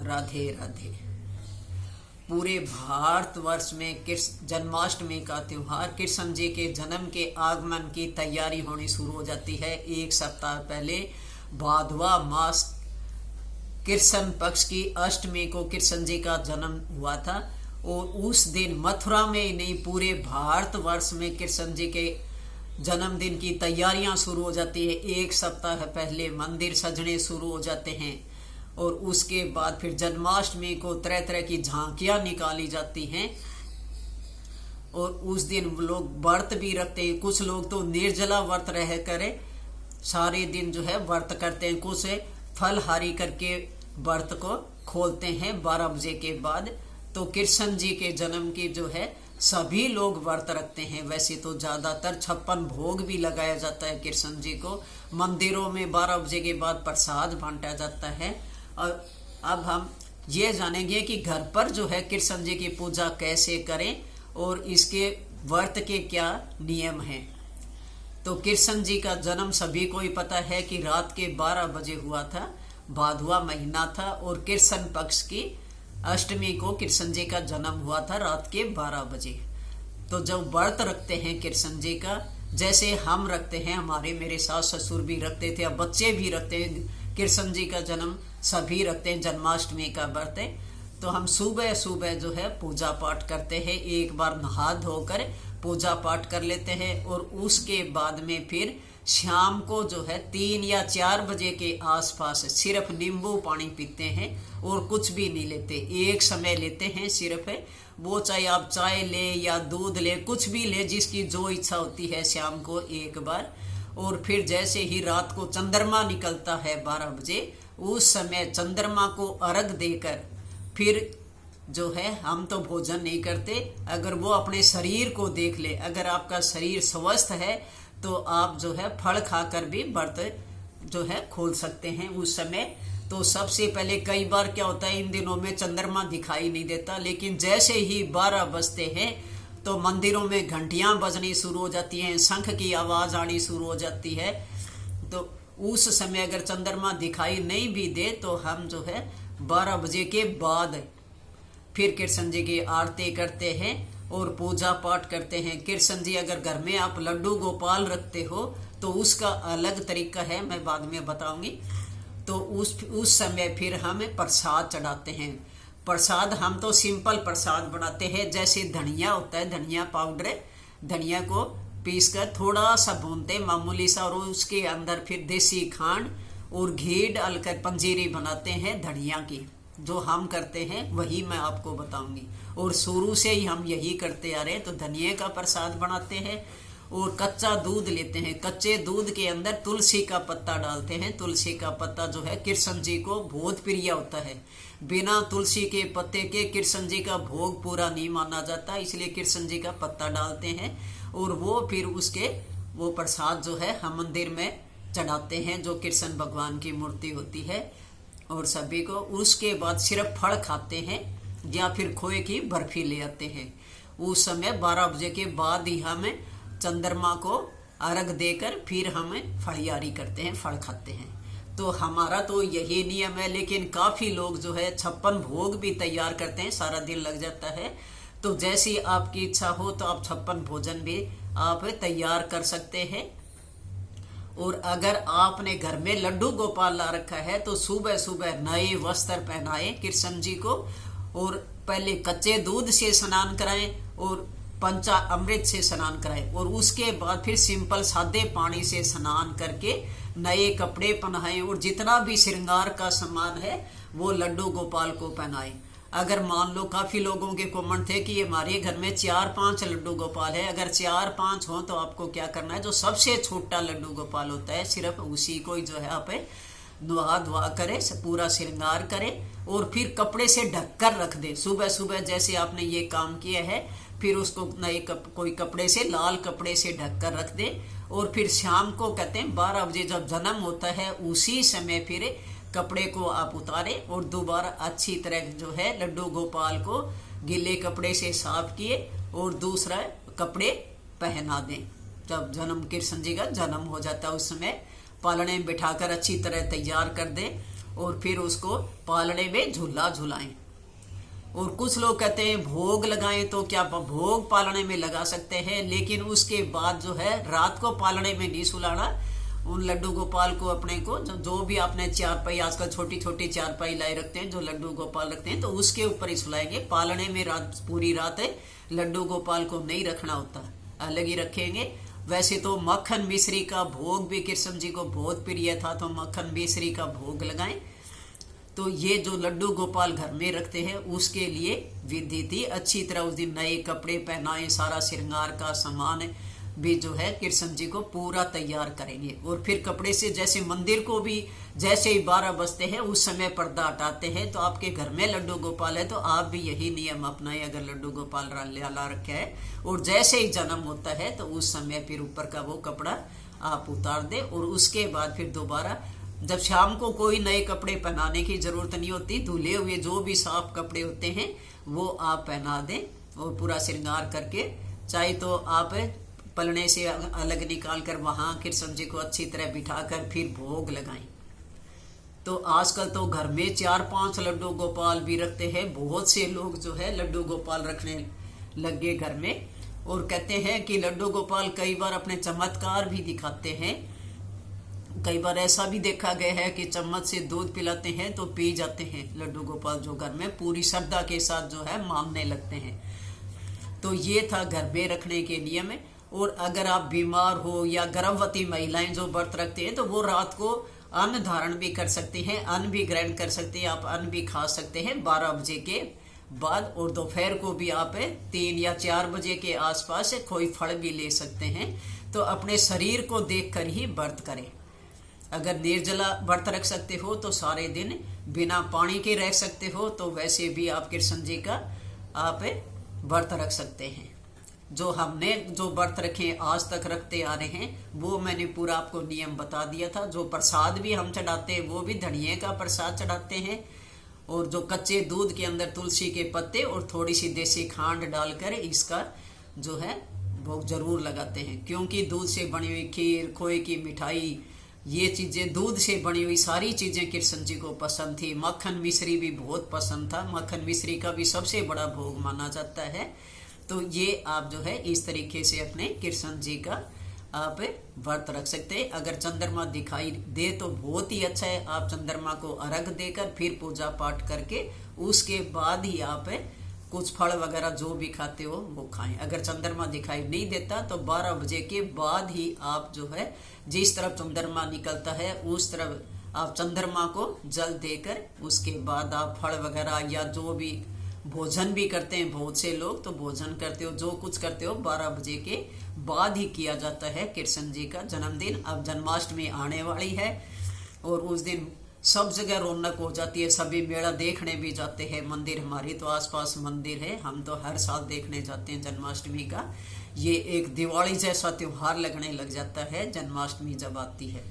राधे राधे। पूरे भारतवर्ष में कृष्ण जन्माष्टमी का त्योहार कृष्ण जी के जन्म के आगमन की तैयारी होनी शुरू हो जाती है। एक सप्ताह पहले भादवा मास कृष्ण पक्ष की अष्टमी को कृष्ण जी का जन्म हुआ था और उस दिन मथुरा में ही नहीं पूरे भारतवर्ष में कृष्ण जी के जन्मदिन की तैयारियां शुरू हो जाती है। एक सप्ताह पहले मंदिर सजने शुरू हो जाते हैं और उसके बाद फिर जन्माष्टमी को तरह तरह की झांकियां निकाली जाती हैं और उस दिन लोग व्रत भी रखते हैं। कुछ लोग तो निर्जला व्रत रह कर सारे दिन जो है व्रत करते हैं। कुछ फलहारी करके व्रत को खोलते हैं 12 बजे के बाद। तो कृष्ण जी के जन्म की जो है सभी लोग व्रत रखते हैं। वैसे तो ज्यादातर 56 भोग भी लगाया जाता है कृष्ण जी को। मंदिरों में 12 बजे के बाद प्रसाद बांटा जाता है। और अब हम ये जानेंगे कि घर पर जो है कृष्ण जी की पूजा कैसे करें और इसके व्रत के क्या नियम हैं। तो कृष्ण जी का जन्म सभी को ही पता है कि रात के 12 बजे हुआ था। भादवा महीना था और कृष्ण पक्ष की अष्टमी को कृष्ण जी का जन्म हुआ था रात के 12 बजे। तो जब व्रत रखते हैं कृष्ण जी का, जैसे हम रखते हैं, हमारे मेरे सास ससुर भी रखते थे, अब बच्चे भी रखते हैं। कृष्ण जी का जन्म सभी रखते हैं, जन्माष्टमी का व्रत है। तो हम सुबह सुबह जो है पूजा पाठ करते हैं। एक बार नहा धोकर पूजा पाठ कर लेते हैं और उसके बाद में फिर शाम को जो है 3 या 4 बजे के आसपास सिर्फ नींबू पानी पीते हैं और कुछ भी नहीं लेते। एक समय लेते हैं सिर्फ, वो चाहे आप चाय ले या दूध ले, कुछ भी ले, जिसकी जो इच्छा होती है शाम को एक बार। और फिर जैसे ही रात को चंद्रमा निकलता है 12 बजे, उस समय चंद्रमा को अर्घ देकर फिर जो है हम तो भोजन नहीं करते। अगर वो अपने शरीर को देख ले, अगर आपका शरीर स्वस्थ है तो आप जो है फल खाकर भी व्रत जो है खोल सकते हैं उस समय। तो सबसे पहले कई बार क्या होता है, इन दिनों में चंद्रमा दिखाई नहीं देता, लेकिन जैसे ही 12 बजते हैं तो मंदिरों में घंटियां बजनी शुरू हो जाती हैं, शंख की आवाज आनी शुरू हो जाती है। तो उस समय अगर चंद्रमा दिखाई नहीं भी दे तो हम जो है 12 बजे के बाद फिर कृष्ण जी की आरती करते हैं और पूजा पाठ करते हैं। कृष्ण जी अगर घर में आप लड्डू गोपाल रखते हो तो उसका अलग तरीका है, मैं बाद में बताऊंगी। तो उस समय फिर हम प्रसाद चढ़ाते हैं। प्रसाद हम तो सिंपल प्रसाद बनाते हैं, जैसे धनिया होता है, धनिया पाउडर, धनिया को पीसकर थोड़ा सा भूनते हैं मामूली सा, और उसके अंदर फिर देसी खांड और घी डालकर पंजीरी बनाते हैं धनिया की। जो हम करते हैं वही मैं आपको बताऊंगी और शुरू से ही हम यही करते आ रहे हैं। तो धनिया का प्रसाद बनाते हैं और कच्चा दूध लेते हैं। कच्चे दूध के अंदर तुलसी का पत्ता डालते हैं। तुलसी का पत्ता जो है कृष्ण जी को बहुत प्रिय होता है। बिना तुलसी के पत्ते के कृष्ण जी का भोग पूरा नहीं माना जाता, इसलिए कृष्ण जी का पत्ता डालते हैं और वो फिर उसके वो प्रसाद जो है हम मंदिर में चढ़ाते हैं, जो कृष्ण भगवान की मूर्ति होती है और सभी को। उसके बाद सिर्फ फल खाते हैं या फिर खोए की बर्फी ले आते हैं। उस समय 12 बजे के बाद ही हम चंद्रमा को अर्घ देकर फिर हम फलियारी करते हैं, फल खाते हैं। तो हमारा तो यही नियम है, लेकिन काफी लोग जो है 56 भोग भी तैयार करते हैं, सारा दिन लग जाता है। तो जैसी आपकी इच्छा हो तो आप 56 भोजन भी आप तैयार कर सकते हैं। और अगर आपने घर में लड्डू गोपाल ला रखा है तो सुबह सुबह नए वस्त्र पहनाएं कृष्ण जी को और पहले कच्चे दूध से स्नान कराएं और पंचा अमृत से स्नान कराएं और उसके बाद फिर सिंपल सादे पानी से स्नान करके नए कपड़े पहनाएं और जितना भी श्रृंगार का सामान है वो लड्डू गोपाल को पहनाएं। अगर मान लो काफी लोगों के कमेंट थे कि हमारे घर में 4-5 लड्डू गोपाल है, अगर 4-5 हो तो आपको क्या करना है, जो सबसे छोटा लड्डू गोपाल होता है सिर्फ उसी को ही जो है आप नुहा धुआ करे, पूरा श्रृंगार करे और फिर कपड़े से ढककर रख दे। सुबह सुबह जैसे आपने ये काम किया है फिर उसको नए कोई कपड़े से, लाल कपड़े से ढककर रख दे और फिर शाम को कहते हैं 12 बजे जब जन्म होता है उसी समय फिर कपड़े को आप उतारे और दोबारा अच्छी तरह जो है लड्डू गोपाल को गीले कपड़े से साफ किए और दूसरा कपड़े पहना दें। जब जन्म कृष्ण जी का जन्म हो जाता है उस समय पालने में बिठाकर अच्छी तरह तैयार कर दें और फिर उसको पालने में झूला झुलाएं। और कुछ लोग कहते हैं भोग लगाएं, तो क्या भोग पालने में लगा सकते हैं, लेकिन उसके बाद जो है रात को पालने में नहीं सुलाना। उन लड्डू गोपाल को अपने को जो भी आपने चारपाई, आजकल छोटी छोटी चारपाई लाई रखते हैं जो लड्डू गोपाल रखते हैं, तो उसके ऊपर ही सुलाएंगे। पालने में रात पूरी रात है लड्डू गोपाल को नहीं रखना होता, अलग ही रखेंगे। वैसे तो मक्खन मिश्री का भोग भी कृष्ण जी को बहुत प्रिय था, तो मक्खन मिश्री का भोग लगाएं। तो ये जो लड्डू गोपाल घर में रखते हैं उसके लिए विधि थी। अच्छी तरह उस दिन नए कपड़े पहनाएं, सारा श्रृंगार का सामान भी जो है कृष्ण जी को पूरा तैयार करेंगे। और फिर कपड़े से जैसे मंदिर को भी जैसे ही 12 बजते हैं उस समय पर्दा हटाते हैं। तो आपके घर में लड्डू गोपाल है तो आप भी यही नियम अपनाएं, अगर लड्डू गोपाल ला रखा है। और जैसे ही जन्म होता है तो उस समय फिर ऊपर का वो कपड़ा आप उतार दे। और उसके बाद फिर दोबारा जब शाम को कोई नए कपड़े पहनाने की जरूरत नहीं होती, धुले हुए जो भी साफ कपड़े होते हैं वो आप पहना दें। और पूरा श्रृंगार करके चाहे तो आप पलने से अलग निकाल कर वहां कृष्ण जी को अच्छी तरह बिठाकर फिर भोग लगाएं। तो आजकल तो घर में 4-5 लड्डू गोपाल भी रखते हैं। बहुत से लोग जो है लड्डू गोपाल रखने लगे घर में, और कहते हैं कि लड्डू गोपाल कई बार अपने चमत्कार भी दिखाते हैं। कई बार ऐसा भी देखा गया है कि चम्मच से दूध पिलाते हैं तो पी जाते हैं लड्डू गोपाल, जो घर में पूरी श्रद्धा के साथ जो है मांगने लगते हैं। तो ये था घर में रखने के नियम। और अगर आप बीमार हो या गर्भवती महिलाएं जो व्रत रखते हैं तो वो रात को अन्न धारण भी कर सकती हैं, अन्न भी ग्रहण कर सकती हैं, आप अन्न भी खा सकते हैं 12 बजे के बाद। और दोपहर को भी आप 3 या 4 बजे के आसपास कोई फल भी ले सकते हैं। तो अपने शरीर को देखकर ही व्रत करें। अगर निर्जला व्रत रख सकते हो तो सारे दिन बिना पानी के रह सकते हो, तो वैसे भी आप कृष्ण जी का आप व्रत रख सकते हैं। जो हमने जो व्रत रखे आज तक रखते आ रहे हैं वो मैंने पूरा आपको नियम बता दिया था। जो प्रसाद भी हम चढ़ाते हैं वो भी धनिये का प्रसाद चढ़ाते हैं। और जो कच्चे दूध के अंदर तुलसी के पत्ते और थोड़ी सी देसी खांड डालकर इसका जो है भोग जरूर लगाते हैं। क्योंकि दूध से बनी हुई खीर, खोए की मिठाई, ये चीजें, दूध से बनी हुई सारी चीजें कृष्ण जी को पसंद थी। मक्खन मिश्री भी बहुत पसंद था, मक्खन मिश्री का भी सबसे बड़ा भोग माना जाता है। तो ये आप जो है इस तरीके से अपने कृष्ण जी का आप व्रत रख सकते हैं। अगर चंद्रमा दिखाई दे तो बहुत ही अच्छा है, आप चंद्रमा को अर्घ देकर फिर पूजा पाठ करके उसके बाद ही आप कुछ फल वगैरह जो भी खाते हो वो खाएं। अगर चंद्रमा दिखाई नहीं देता तो 12 बजे के बाद ही आप जो है जिस तरफ चंद्रमा निकलता है उस तरफ आप चंद्रमा को जल देकर उसके बाद आप फल वगैरह या जो भी भोजन भी करते हैं। बहुत से लोग तो भोजन करते हो, जो कुछ करते हो 12 बजे के बाद ही किया जाता है। कृष्ण जी का जन्मदिन, अब जन्माष्टमी आने वाली है और उस दिन सब जगह रौनक हो जाती है। सभी मेला देखने भी जाते हैं। मंदिर, हमारी तो आसपास मंदिर है, हम तो हर साल देखने जाते हैं जन्माष्टमी का। ये एक दिवाली जैसा त्योहार लगने लग जाता है जन्माष्टमी जब आती है।